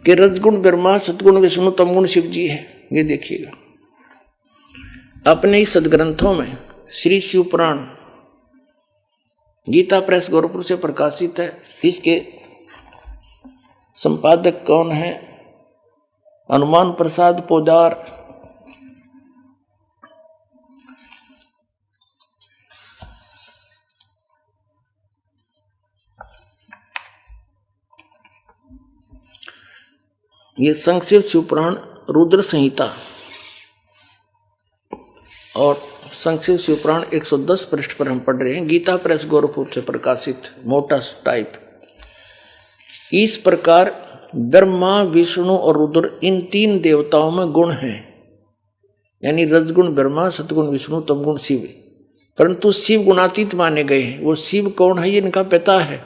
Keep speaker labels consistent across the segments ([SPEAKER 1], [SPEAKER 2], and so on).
[SPEAKER 1] कि रजगुण ब्रह्मा, सतगुण विष्णु, तमगुण शिव जी है। ये देखिएगा अपने ही सदग्रंथों में श्री शिव पुराण गीता प्रेस गोरखपुर से प्रकाशित है। इसके संपादक कौन है? हनुमान प्रसाद पोदार। ये संक्षिप्त शिवपुराण रुद्र संहिता और संक्षिप्त शिवपुराण 110 पृष्ठ पर हम पढ़ रहे हैं। गीता प्रेस गोरखपुर से प्रकाशित मोटा टाइप। इस प्रकार ब्रह्मा, विष्णु और रुद्र इन तीन देवताओं में गुण हैं, यानी रजगुण ब्रह्मा, सतगुण विष्णु, तमगुण शिव। परंतु शिव गुणातीत माने गए हैं। वो शिव कौन है? ये इनका पिता है।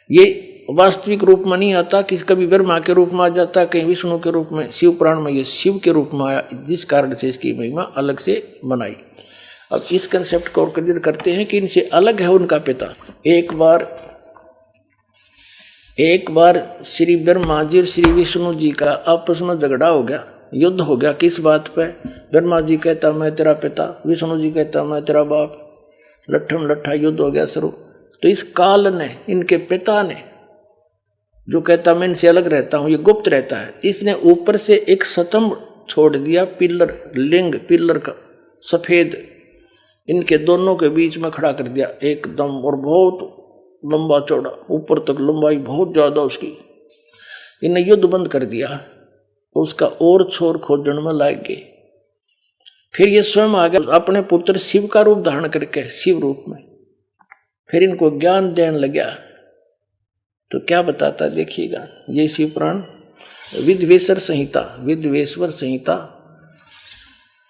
[SPEAKER 1] ये वास्तविक रूप में नहीं आता, किसी कभी ब्रह्मा के रूप में आ जाता, कहीं विष्णु के रूप में। शिव पुराण में ये शिव के रूप में आया, जिस कारण से इसकी महिमा अलग से बनाई। अब इस कंसेप्ट को और क्लियर करते हैं कि इनसे अलग है उनका पिता। एक बार श्री ब्रह्मा जी और श्री विष्णु जी का आपस में झगड़ा हो गया, युद्ध हो गया। किस बात पे? ब्रह्मा जी कहता मैं तेरा पिता, विष्णु जी कहता मैं तेरा बाप। लट्ठम लट्ठा युद्ध हो गया शुरू। तो इस काल ने, इनके पिता ने, जो कहता मैं इनसे अलग रहता हूं, ये गुप्त रहता है, इसने ऊपर से एक स्तंभ छोड़ दिया, पिलर, लिंग पिलर का सफेद, इनके दोनों के बीच में खड़ा कर दिया एकदम, और बहुत लंबा चौड़ा, ऊपर तक लंबाई बहुत ज्यादा उसकी। इन्हें युद्ध बंद कर दिया, उसका और छोर खोजने में लग गए। फिर ये स्वयं आ गया अपने पुत्र शिव का रूप धारण करके, शिव रूप में। फिर इनको ज्ञान देने लगा। तो क्या बताता देखिएगा, ये शिव पुराण विद्वेश्वर संहिता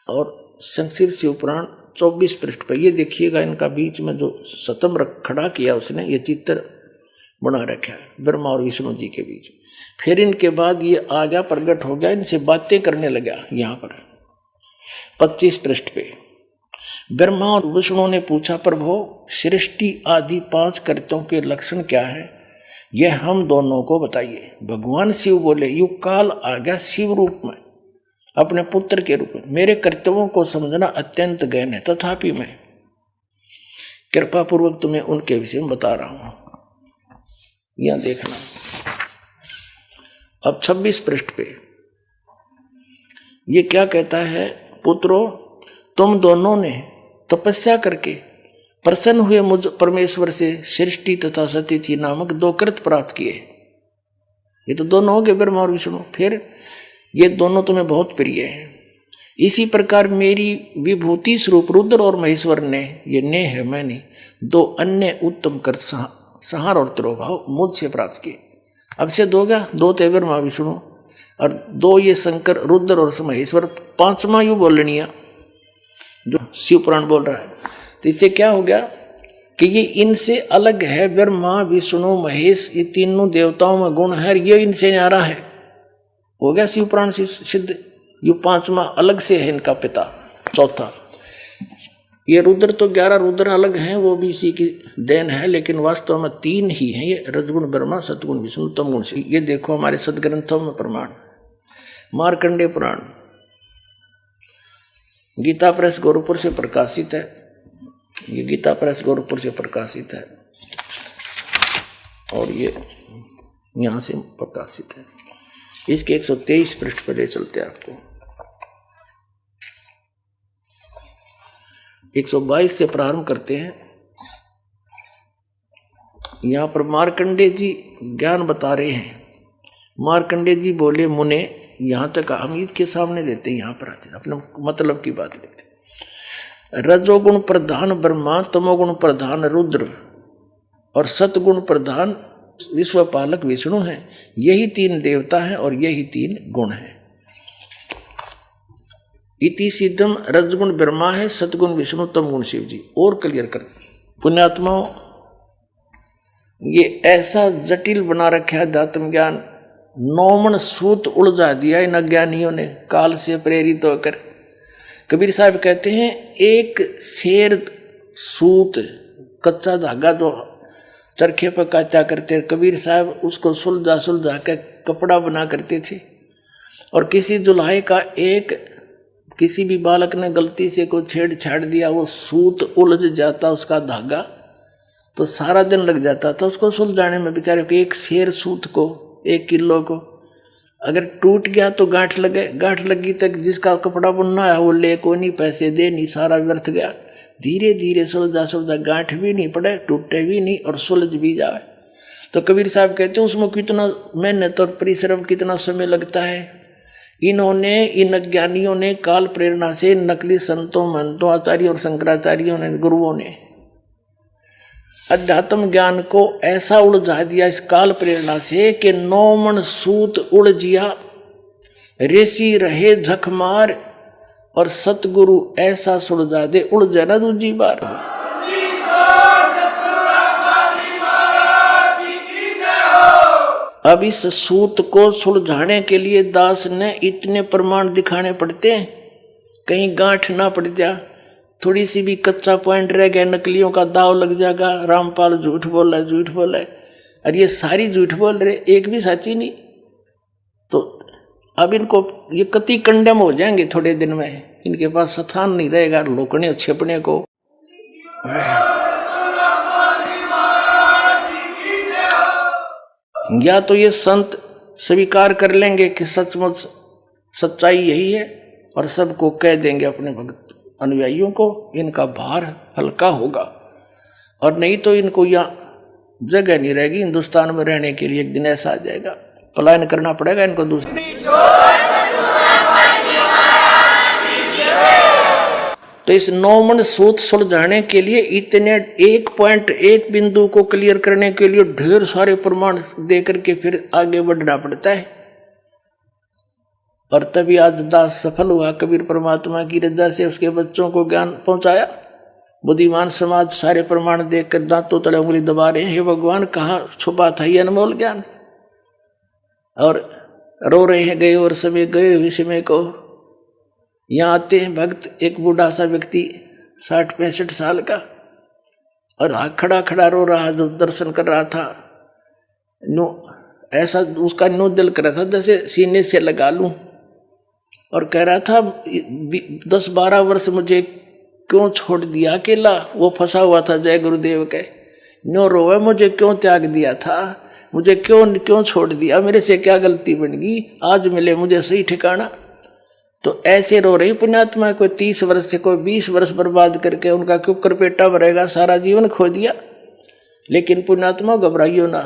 [SPEAKER 1] और संक्षिप्त शिव पुराण 24 पृष्ठ पर। ये देखिएगा इनका बीच में जो स्तंभ खड़ा किया उसने, ये चित्र बना रखा है ब्रह्मा और विष्णु जी के बीच। फिर इनके बाद ये आ गया, प्रकट हो गया, इनसे बातें करने लगा। यहाँ पर 25 पृष्ठ पे ब्रह्मा और विष्णु ने पूछा, प्रभु सृष्टि आदि 5 कृत्यों के लक्षण क्या है, यह हम दोनों को बताइए। भगवान शिव बोले, युग काल आ गया शिव रूप में, अपने पुत्र के रूप में। मेरे कर्तव्यों को समझना अत्यंत गहन है, तथापि मैं कृपा पूर्वक तुम्हें उनके विषय में बता रहा हूं। यहां देखना अब 26 पृष्ठ पे ये क्या कहता है, पुत्रो तुम दोनों ने तपस्या करके प्रसन्न हुए मुझ परमेश्वर से सृष्टि तथा सतिथि नामक 2 कृत प्राप्त किए। ये तो दोनों हो गए, ब्रह्मा और विष्णु। फिर ये दोनों तुम्हें बहुत प्रिय हैं। इसी प्रकार मेरी विभूति स्वरूप रुद्र और महेश्वर ने, ये ने है मैंने, 2 अन्य उत्तम कर संहार और तिरोभाव मुझसे प्राप्त किए। अब से 2 गया, 2 थे ब्रह्मा विष्णु और 2 ये शंकर रुद्र और महेश्वर। 5वां यू बोलनिया जो शिव पुराण बोल रहा है। तो इससे क्या हो गया कि ये इनसे अलग है। ब्रह्मा विष्णु महेश, ये तीनों देवताओं में गुण है, ये इनसे न्यारा है। हो गया शिव पुराण से सिद्ध। ये 5वां अलग से है इनका पिता। चौथा ये रुद्र, तो 11 रुद्र अलग हैं, वो भी इसी की देन है, लेकिन वास्तव में 3 ही हैं ये, रजगुण ब्रह्मा, सतगुण विष्णु, तमगुण शिव। ये देखो हमारे सदग्रंथों में प्रमाण। मार्कंडेय पुराण गीता प्रेस गोरखपुर से प्रकाशित है। ये गीता प्रेस गोरखपुर से प्रकाशित है और ये यहां से प्रकाशित है। इसके 123 पृष्ठ पर ले चलते हैं आपको। 122 से प्रारंभ करते हैं। यहां पर मार्कंडेय जी ज्ञान बता रहे हैं। मार्कंडेय जी बोले, मुने, यहां तक हम इसके सामने लेते हैं, यहां पर आते अपने मतलब की बात लेते। रजोगुण प्रधान ब्रह्मा, तमोगुण प्रधान रुद्र और सतगुण प्रधान विश्वपालक विष्णु हैं। यही 3 देवता हैं और यही 3 गुण हैं। इति सिद्धम रजगुण ब्रह्मा है, सतगुण विष्णु, तमगुण शिव जी। और क्लियर कर पुण्यात्माओं, ये ऐसा जटिल बना रखा है अध्यात्म ज्ञान, 9 सूत उलझा दिया इन अज्ञानियों ने काल से प्रेरित होकर। कबीर साहब कहते हैं, एक शेर सूत, कच्चा धागा जो चरखे पर काचा करते हैं, कबीर साहब उसको सुलझा के कपड़ा बना करते थे। और किसी दुल्हे का किसी भी बालक ने गलती से कोई छेड़छाड़ दिया, वो सूत उलझ जाता उसका धागा, तो सारा दिन लग जाता था उसको सुलझाने में। बेचारे को एक सेर सूत को 1 किलो को अगर टूट गया तो गांठ लगी तक जिसका कपड़ा बुनना है वो ले को नहीं, पैसे दे नहीं, सारा व्यर्थ गया। धीरे धीरे सुलझा गांठ भी नहीं पड़े, टूटे भी नहीं और सुलझ भी जाए। तो कबीर साहब कहते हैं उसमें कितना मेहनत और परिश्रम, कितना समय लगता है। इन अज्ञानियों ने काल प्रेरणा से, नकली संतों महंतों आचार्यों और शंकराचार्यों ने, गुरुओं ने अध्यात्म ज्ञान को ऐसा उलझा दिया इस काल प्रेरणा से कि 9 मन सूत उलझिया, ऋषि रहे झकमार, और सतगुरु ऐसा सुलझा दे उलझे ना दूजी बार। अब इस सूत को सुलझाने के लिए दास ने इतने प्रमाण दिखाने पड़ते हैं, कहीं गांठ ना पड़ जा, थोड़ी सी भी कच्चा पॉइंट रह गया, नकलियों का दाव लग जाएगा। रामपाल झूठ बोला और ये सारी झूठ बोल रहे, एक भी सच्ची नहीं। तो अब इनको ये कति कंडेम हो जाएंगे थोड़े दिन में, इनके पास स्थान नहीं रहेगा लोकने छिपने को। या तो ये संत स्वीकार कर लेंगे कि सचमुच सच्चाई यही है और सबको कह देंगे अपने भक्त अनुयायियों को, इनका भार हल्का होगा। और नहीं तो इनको यहाँ जगह नहीं रहेगी हिंदुस्तान में रहने के लिए। एक दिन ऐसा आ जाएगा, पलायन करना पड़ेगा इनको दूसरे। तो इस 9 मन सूत सुलझाने के लिए इतने एक बिंदु को क्लियर करने के लिए ढेर सारे प्रमाण दे करके फिर आगे बढ़ना पड़ता है। और तभी आज दास सफल हुआ, कबीर परमात्मा की रजा से उसके बच्चों को ज्ञान पहुंचाया। बुद्धिमान समाज सारे प्रमाण देखकर दांतों तले उंगली दबा रहे हैं, हे भगवान कहाँ छुपा था ये अनमोल ज्ञान। और रो रहे हैं गए और समय गए हुए समय को। यहाँ आते हैं भक्त, एक बूढ़ा सा व्यक्ति 60-65 साल का, और खड़ा खड़ा रो रहा, जो दर्शन कर रहा था। ऐसा उसका दिल कर रहा था जैसे सीने से लगा लूं, और कह रहा था 10-12 वर्ष मुझे क्यों छोड़ दिया अकेला। वो फंसा हुआ था जय गुरुदेव के। नो रोवे मुझे क्यों त्याग दिया था, मुझे क्यों छोड़ दिया, मेरे से क्या गलती बन गई, आज मिले मुझे सही ठिकाना। तो ऐसे रो रही पुण्यात्मा, कोई 30 वर्ष से कोई 20 वर्ष बर्बाद करके उनका क्यों करपेटा भरेगा, सारा जीवन खो दिया। लेकिन पुण्यात्मा घबराइयो ना,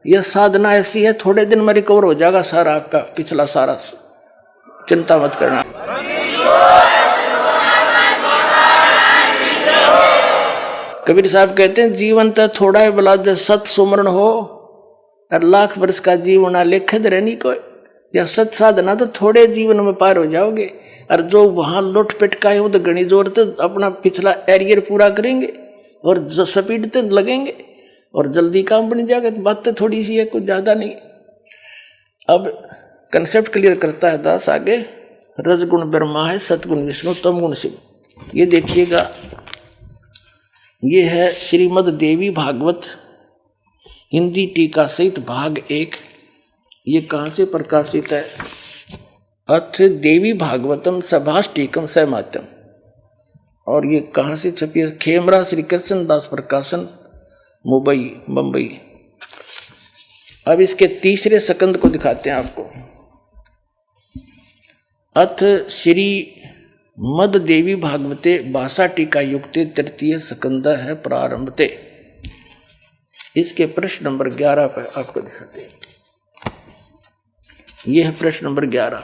[SPEAKER 1] यह साधना ऐसी है, थोड़े दिन में रिकवर हो जाएगा सारा आपका पिछला सारा, चिंता मत करना। कबीर साहब कहते हैं जीवन तो थोड़ा है भला जब सत सुमरण हो, और लाख वर्ष का जीवन लेखद रहनी कोई। या सत साधना तो थोड़े जीवन में पार हो जाओगे, और जो वहां लुट पिटका है वो तो घनी जोर तो अपना पिछला एरियर पूरा करेंगे और स्पीड तो लगेंगे और जल्दी काम बन जाएगा। तो बात तो थोड़ी सी है, कुछ ज्यादा नहीं। अब कंसेप्ट क्लियर करता है दास आगे। रजगुण ब्रह्मा है, सतगुण विष्णु, तमगुण शिव। ये देखिएगा, ये है श्रीमद देवी भागवत हिंदी टीका सहित भाग 1। ये कहाँ से प्रकाशित है? अथ देवी भागवतम सभाष टीकम सहमात्यम। और ये कहाँ से छपी है? खेमरा श्री कृष्ण दास प्रकाशन, मुंबई। अब इसके तीसरे सकंद को दिखाते हैं आपको। अथ श्री मद देवी भागवते भाषा टीका युक्ते तृतीय सकंद है प्रारंभते। इसके प्रश्न नंबर 11 पर आपको दिखाते हैं। यह है प्रश्न नंबर 11।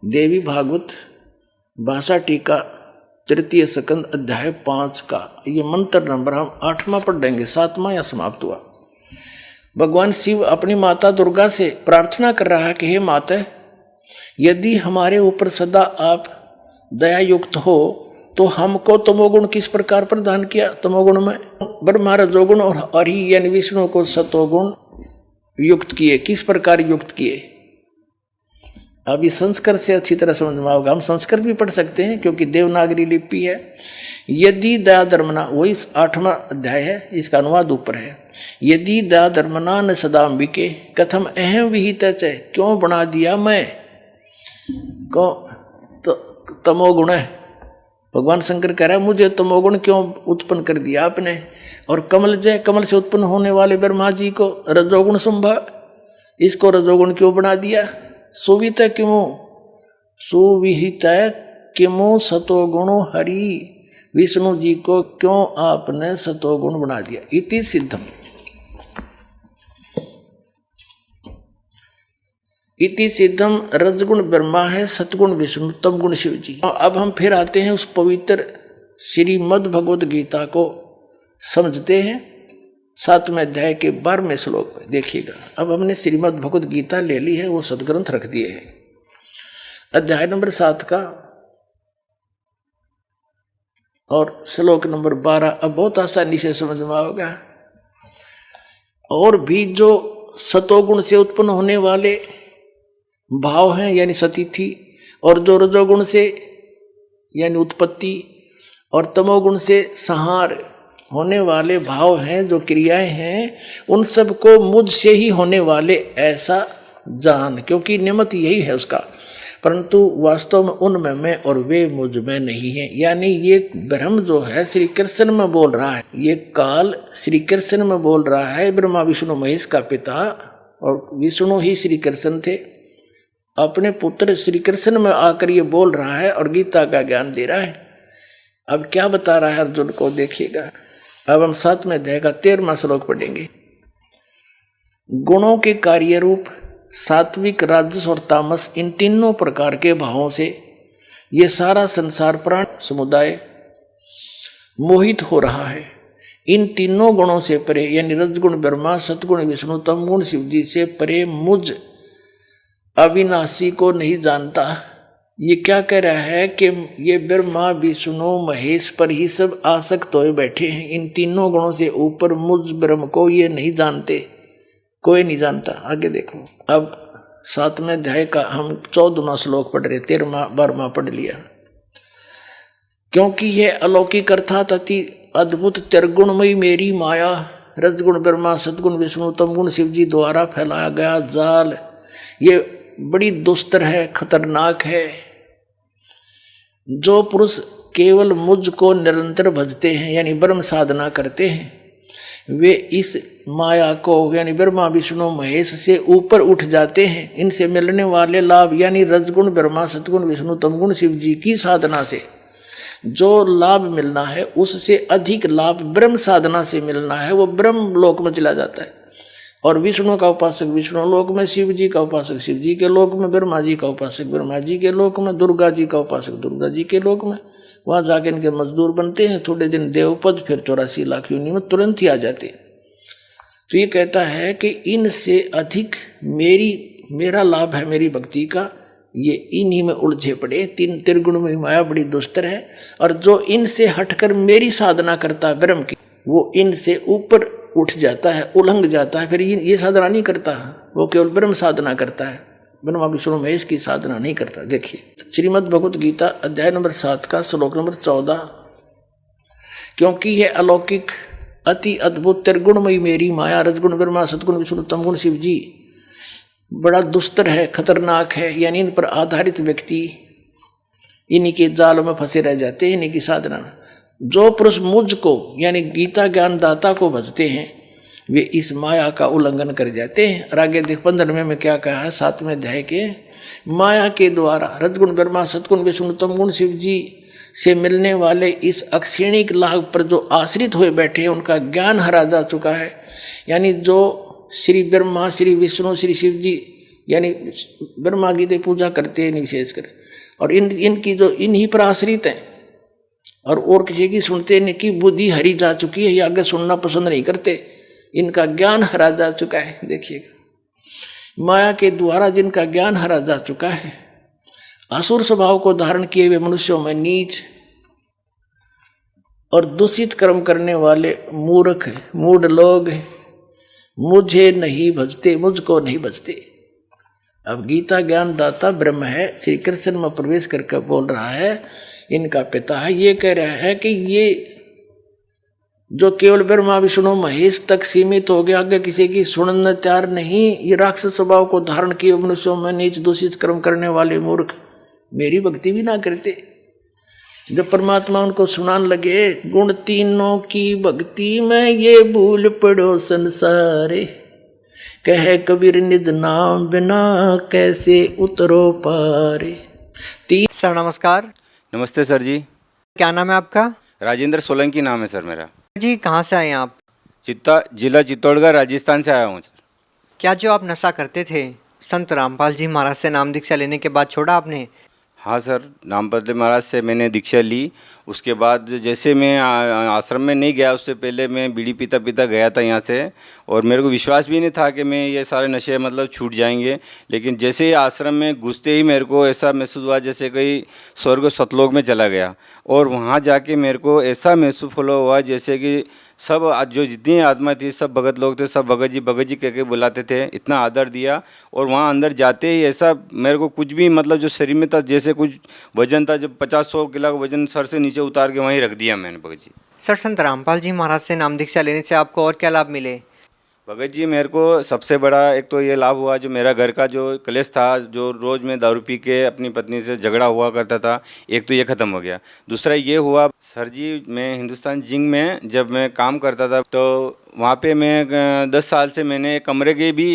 [SPEAKER 1] देवी भागवत भाषा टीका तृतीय सकंद अध्याय 5 का ये मंत्र नंबर हम 8वां पढ़ेंगे, 7वां या समाप्त हुआ। भगवान शिव अपनी माता दुर्गा से प्रार्थना कर रहा है कि हे माता, यदि हमारे ऊपर सदा आप दया युक्त हो तो हमको तमोगुण किस प्रकार प्रदान किया। तमोगुण में ब्रह्मा रजोगुण और हरि यानी विष्णु को सतोगुण युक्त किए, किस प्रकार युक्त किए। अब इस संस्कृत से अच्छी तरह समझ में आओगे। हम संस्कृत भी पढ़ सकते हैं क्योंकि देवनागरी लिपि है। यदि दया धर्मना, वही 8वां अध्याय है, इसका अनुवाद ऊपर है। यदि दा धर्मना न सदाम्बिके कथम अहम विहित च, क्यों बना दिया मैं को तो तमोगुण है। भगवान शंकर कह रहा है मुझे तमोगुण क्यों उत्पन्न कर दिया आपने। और कमल जय, कमल से उत्पन्न होने वाले ब्रह्मा जी को रजोगुण संभव, इसको रजोगुण क्यों बना दिया। सुवित क्यों, सुविहित क्यों सतोगुण हरि, विष्णु जी को क्यों आपने सतोगुण बना दिया। इति सिद्धम, इति सिद्धम रजगुण ब्रह्मा है, सतगुण विष्णु, तमगुण शिव जी। अब हम फिर आते हैं उस पवित्र श्रीमद् भगवत गीता को समझते हैं। 7वें अध्याय के 12वें श्लोक में देखिएगा। अब हमने श्रीमद् भगवत गीता ले ली है, वो सदग्रंथ रख दिए हैं। अध्याय नंबर 7 का और श्लोक नंबर 12 अब बहुत आसानी से समझ में आओगा। और भी जो सतोगुण से उत्पन्न होने वाले भाव हैं यानी सतिथि, और जो रजोगुण से यानी उत्पत्ति और तमोगुण से संहार होने वाले भाव हैं, जो क्रियाएं हैं, उन सब को मुझ से ही होने वाले ऐसा जान, क्योंकि निमित्त यही है उसका, परंतु वास्तव में उनमें मैं और वे मुझ में नहीं है। यानी ये ब्रह्म जो है श्री कृष्ण में बोल रहा है, ये काल श्री कृष्ण में बोल रहा है। ब्रह्मा विष्णु महेश का पिता और विष्णु ही श्री कृष्ण थे, अपने पुत्र श्री कृष्ण में आकर ये बोल रहा है और गीता का ज्ञान दे रहा है। अब क्या बता रहा है अर्जुन को देखिएगा। अब हम 7वें अध्याय का 13वां श्लोक पढ़ेंगे। गुणों के कार्य रूप सात्विक, राजस और तामस, इन तीनों प्रकार के भावों से ये सारा संसार प्राण समुदाय मोहित हो रहा है। इन तीनों गुणों से परे यानी रजगुण ब्रह्मा, सतगुण विष्णु, तमगुण शिव जी से परे मुझ अविनाशी को नहीं जानता। ये क्या कह रहा है कि ये ब्रह्मा विष्णु महेश पर ही सब आसक्त होए बैठे हैं। इन तीनों गुणों से ऊपर मुझ ब्रह्म को ये नहीं जानते, कोई नहीं जानता। आगे देखो। अब 7वें अध्याय का हम 14वां श्लोक पढ़ रहे, 13वां 12वां पढ़ लिया। क्योंकि यह अलौकिक अर्थात अति अद्भुत त्रिगुणमयी मेरी माया, रजगुण ब्रह्मा, सतगुण विष्णु, तमगुण शिव जी द्वारा फैलाया गया जाल, ये बड़ी दुस्तर है, खतरनाक है। जो पुरुष केवल मुझ को निरंतर भजते हैं यानी ब्रह्म साधना करते हैं, वे इस माया को यानी ब्रह्मा विष्णु महेश से ऊपर उठ जाते हैं। इनसे मिलने वाले लाभ यानी रजगुण ब्रह्मा, सतगुण विष्णु, तमगुण शिव जी की साधना से जो लाभ मिलना है, उससे अधिक लाभ ब्रह्म साधना से मिलना है, वो ब्रह्म लोक में चला जाता है। और विष्णु का उपासक विष्णु लोक में, शिव जी का उपासक शिव जी के लोक में, ब्रह्मा जी का उपासक ब्रह्मा जी के लोक में, दुर्गा जी का उपासक दुर्गा जी के लोक में, वहाँ जाके इनके मजदूर बनते हैं। थोड़े दिन देवपद, फिर 84 लाख योनि में तुरंत ही आ जाते। तो ये कहता है कि इनसे अधिक मेरा लाभ है मेरी भक्ति का, ये इन्हीं में उलझे पड़े। तीन त्रिगुण में माया बड़ी दुस्तर है, और जो इनसे हटकर मेरी साधना करता है ब्रह्म की, वो इनसे ऊपर उठ जाता है, उलंघ जाता है। फिर ये साधना नहीं करता, वो केवल ब्रह्म साधना करता है, ब्रह्मा विष्णु महेश की साधना नहीं करता। देखिए श्रीमद् भगवत गीता अध्याय नंबर 7 का श्लोक नंबर 14। क्योंकि यह अलौकिक अति अद्भुत त्रिगुणमयी मेरी माया, रजगुण ब्रह्मा, सतगुण विष्णु, तमगुण शिव जी बड़ा दुस्तर है, खतरनाक है। यानी इन पर आधारित व्यक्ति इन्हीं के जाल में फंसे रह जाते हैं, इन्हीं की साधना। जो पुरुष मुझ को यानी गीता ज्ञान दाता को भजते हैं, वे इस माया का उल्लंघन कर जाते हैं। और आगे देख 15वें में क्या कहा है 7वें अध्याय के, माया के द्वारा रजगुण ब्रह्मा, सतगुण विष्णु, तमगुण शिव जी से मिलने वाले इस अक्षीणिक लाभ पर जो आश्रित हुए बैठे हैं, उनका ज्ञान हरा जा चुका है। यानी जो श्री ब्रह्मा, श्री विष्णु, श्री शिव जी यानी ब्रह्मा की पूजा करते हैं विशेषकर, और इनकी जो इन्हीं पर आश्रित हैं और किसी की सुनते नहीं, की बुद्धि हरी जा चुकी है, ये आगे सुनना पसंद नहीं करते, इनका ज्ञान हरा जा चुका है। देखिएगा, माया के द्वारा जिनका ज्ञान हरा जा चुका है, असुर स्वभाव को धारण किए हुए मनुष्यों में नीच और दूषित कर्म करने वाले मूर्ख मूढ़ लोग मुझे नहीं भजते, मुझको नहीं भजते। अब गीता ज्ञान दाता ब्रह्म है, श्री कृष्ण में प्रवेश करके बोल रहा है, इनका पिता है। ये कह रहा है कि ये जो केवल ब्रह्मा विष्णु महेश तक सीमित हो गया, आगे किसी की सुनने तैयार नहीं। ये राक्षस स्वभाव को धारण किए मनुष्यों में नीच दूषित कर्म करने वाले मूर्ख मेरी भक्ति भी ना करते। जब परमात्मा उनको सुनाने लगे, गुण तीनों की भक्ति में ये भूल पड़ो संसारे, कहे कबीर निज नाम बिना कैसे उतरो पारे।
[SPEAKER 2] सर नमस्कार।
[SPEAKER 3] नमस्ते सर जी।
[SPEAKER 2] क्या नाम है आपका?
[SPEAKER 3] राजेंद्र सोलंकी नाम है सर मेरा।
[SPEAKER 2] जी कहाँ से आए हैं आप?
[SPEAKER 3] जिला चित्तौड़गढ़ राजस्थान से आया हूँ सर।
[SPEAKER 2] क्या जो आप नशा करते थे संत रामपाल जी महाराज से नाम दीक्षा लेने के बाद छोड़ा आपने?
[SPEAKER 3] हाँ सर, रामपाल महाराज से मैंने दीक्षा ली। उसके बाद जैसे मैं आश्रम में नहीं गया, उससे पहले मैं बीड़ी पीता पीता गया था यहाँ से, और मेरे को विश्वास भी नहीं था कि मैं ये सारे नशे मतलब छूट जाएंगे। लेकिन जैसे ही आश्रम में घुसते ही मेरे को ऐसा महसूस हुआ जैसे कोई स्वर्ग सतलोक में चला गया। और वहाँ जाके मेरे को ऐसा महसूस हुआ जैसे कि सब जो जितनी आत्मा थी, सब भगत लोग थे, सब भगत जी कह के बुलाते थे, इतना आदर दिया। और वहाँ अंदर जाते ही ऐसा मेरे को कुछ भी मतलब जो शरीर में था, जैसे कुछ वजन था, जो 50-100 किलो का वजन सर से नीचे उतार के वहीं रख दिया मैंने भगत जी।
[SPEAKER 2] सर संत रामपाल जी महाराज से नाम दीक्षा लेने से आपको और क्या लाभ मिले?
[SPEAKER 3] भगत जी मेरे को सबसे बड़ा एक तो ये लाभ हुआ, जो मेरा घर का जो क्लेश था, जो रोज़ में दारू पी के अपनी पत्नी से झगड़ा हुआ करता था, एक तो ये ख़त्म हो गया। दूसरा ये हुआ सर जी, मैं हिंदुस्तान जिंक में जब मैं काम करता था तो वहाँ पे मैं 10 साल से मैंने कमरे के भी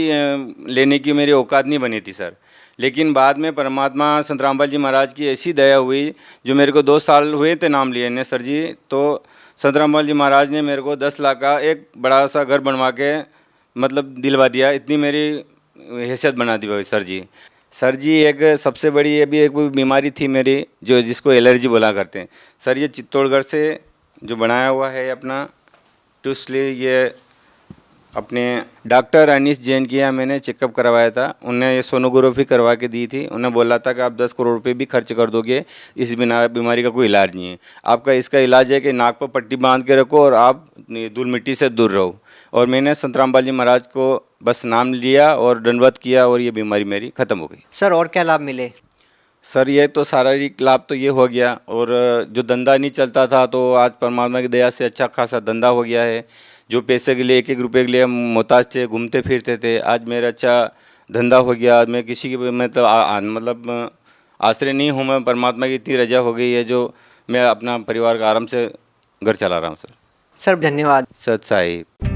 [SPEAKER 3] लेने की मेरी औकात नहीं बनी थी सर। लेकिन बाद में परमात्मा संत रामपाल जी महाराज की ऐसी दया हुई, जो मेरे को 2 साल हुए थे नाम लिए ने सर जी, तो संत रामपाल जी महाराज ने मेरे को 10 लाख का एक बड़ा सा घर बनवा के मतलब दिलवा दिया। इतनी मेरी हैसियत बना दी भाई सर जी। सर जी एक सबसे बड़ी ये भी एक बीमारी थी मेरी, जो जिसको एलर्जी बोला करते हैं सर। ये चित्तौड़गढ़ से जो बनाया हुआ है अपना, तो इसलिए ये अपने डॉक्टर अनीश जैन के यहाँ मैंने चेकअप करवाया था। उन्हें ये सोनोग्राफी करवा के दी थी। उन्हें बोला था कि आप 10 करोड़ रुपए भी खर्च कर दोगे, इस बीमारी का कोई इलाज नहीं है। आपका इसका इलाज है कि नाक पर पट्टी बांध के रखो और आप धूल मिट्टी से दूर रहो। और मैंने संत रामपाल जी महाराज को बस नाम लिया और दंडवत किया, और ये बीमारी मेरी ख़त्म हो गई।
[SPEAKER 2] सर और क्या लाभ मिले?
[SPEAKER 3] सर ये तो शारीरिक लाभ तो ये हो गया, और जो धंधा नहीं चलता था तो आज परमात्मा की दया से अच्छा खासा धंधा हो गया है। जो पैसे के लिए 1-1 रुपये के लिए हम मोहताज थे, घूमते फिरते थे, आज मेरा अच्छा धंधा हो गया। मैं किसी के मतलब आश्रय नहीं हूँ, मैं परमात्मा की इतनी रजा हो गई है, जो मैं अपना परिवार का आराम से घर चला रहा हूँ सर।
[SPEAKER 2] सर धन्यवाद।
[SPEAKER 3] सत साहिब।